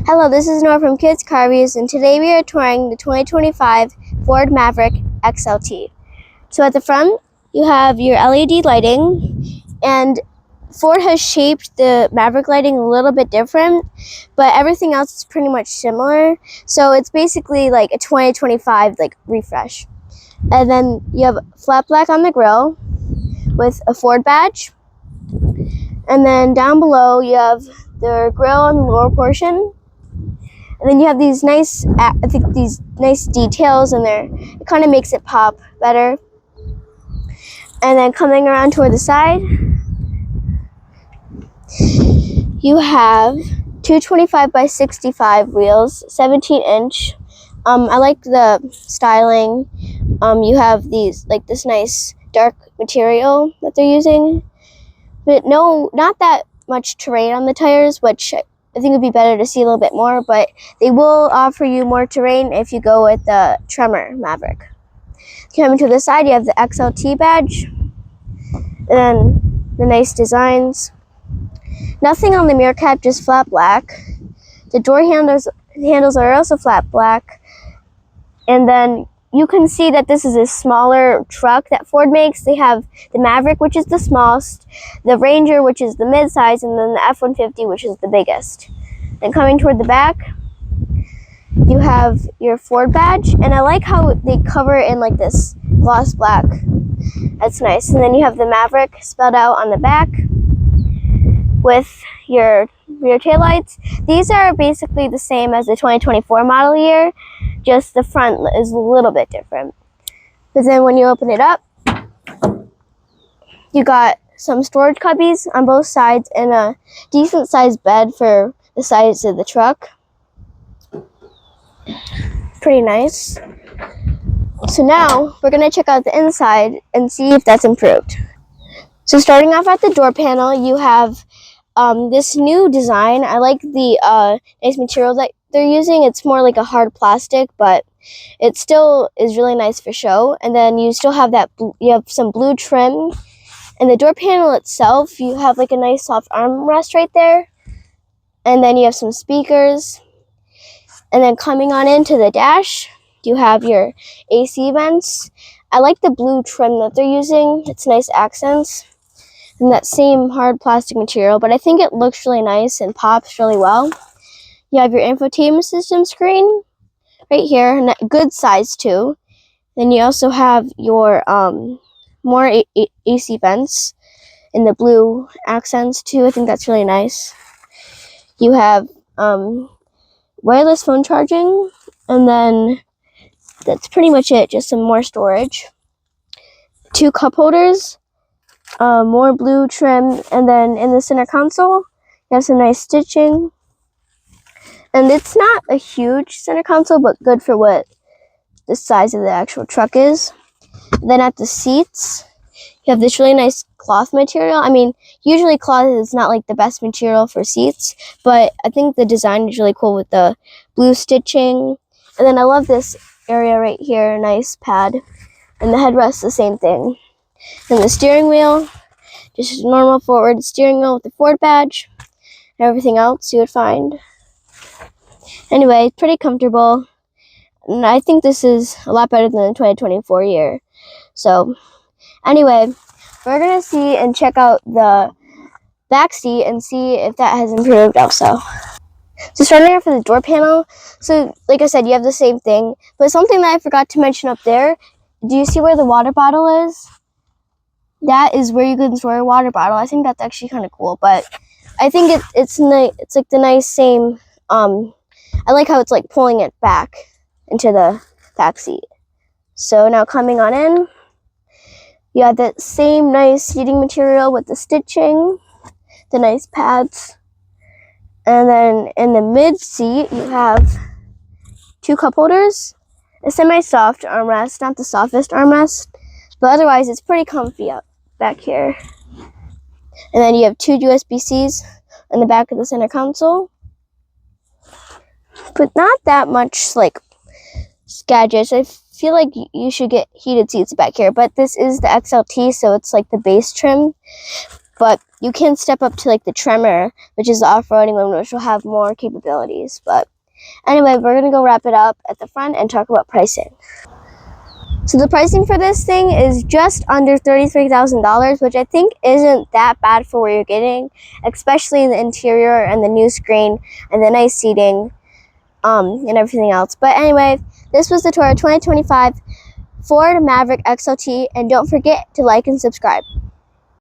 Hello, this is Nora from Kids Car Reviews, and today we are touring the 2025 Ford Maverick XLT. So at the front, you have your LED lighting, and Ford has shaped the Maverick lighting a little bit different, but everything else is pretty much similar. So it's basically like a 2025 refresh. And then you have flat black on the grille with a Ford badge. And then down below you have the grille on the lower portion. And then you have these nice details in there. It kind of makes it pop better. And then coming around toward the side, you have 225 by 65 wheels, 17-inch. I like the styling. You have this nice dark material that they're using, but no, not that much terrain on the tires, which I think would be better to see a little bit more, but they will offer you more terrain if you go with the Tremor Maverick. Coming to the side, you have the XLT badge, and then the nice designs. Nothing on the mirror cap, just flat black. The door handles are also flat black, and then you can see that this is a smaller truck that Ford makes. They have the Maverick, which is the smallest, the Ranger, which is the mid-size, and then the F-150, which is the biggest. And coming toward the back, you have your Ford badge, and I like how they cover it in this gloss black. That's nice. And then you have the Maverick spelled out on the back with your rear taillights. These are basically the same as the 2024 model year, just the front is a little bit different. But then when you open it up, you got some storage cubbies on both sides and a decent sized bed for the size of the truck. Pretty nice. So now we're going to check out the inside and see if that's improved. So starting off at the door panel, you have this new design. I like the nice material that they're using. It's more like a hard plastic, but it still is really nice for show. And then you still have you have some blue trim. And the door panel itself, you have a nice soft armrest right there. And then you have some speakers. And then coming on into the dash, you have your AC vents. I like the blue trim that they're using. It's nice accents. And that same hard plastic material, but I think it looks really nice and pops really well. You have your infotainment system screen right here, and a good size too. Then you also have your more AC vents in the blue accents too. I think that's really nice. You have wireless phone charging, and then that's pretty much it, just some more storage. 2 cup holders, more blue trim, and then in the center console, you have some nice stitching. And it's not a huge center console, but good for what the size of the actual truck is. Then at the seats, you have this really nice cloth material. I mean, usually cloth is not the best material for seats, but I think the design is really cool with the blue stitching. And then I love this area right here, nice pad. And the headrest, the same thing. And the steering wheel, just a normal forward steering wheel with the Ford badge. And everything else you would find. Anyway, pretty comfortable. And I think this is a lot better than the 2024 year. So, anyway, we're going to see and check out the back seat and see if that has improved also. So starting off with the door panel, so like I said, you have the same thing, but something that I forgot to mention up there, do you see where the water bottle is? That is where you can store a water bottle. I think that's actually kind of cool, but I think it's nice. It's the nice same, I like how it's pulling it back into the back seat. So now coming on in, you have that same nice seating material with the stitching, the nice pads. And then in the mid seat, you have 2 cup holders, a semi-soft armrest, not the softest armrest, but otherwise it's pretty comfy up back here. And then you have 2 USB-Cs in the back of the center console. But not that much gadgets. I feel like you should get heated seats back here, but this is the XLT, so it's the base trim. but you can step up to like the Tremor, which is the off-roading one, which will have more capabilities. But anyway, we're gonna go wrap it up at the front and talk about pricing. So the pricing for this thing is just under $33,000, which I think isn't that bad for what you're getting, especially in the interior and the new screen and the nice seating, and everything else. But anyway, this was the tour of 2025 Ford Maverick XLT, and don't forget to like and subscribe.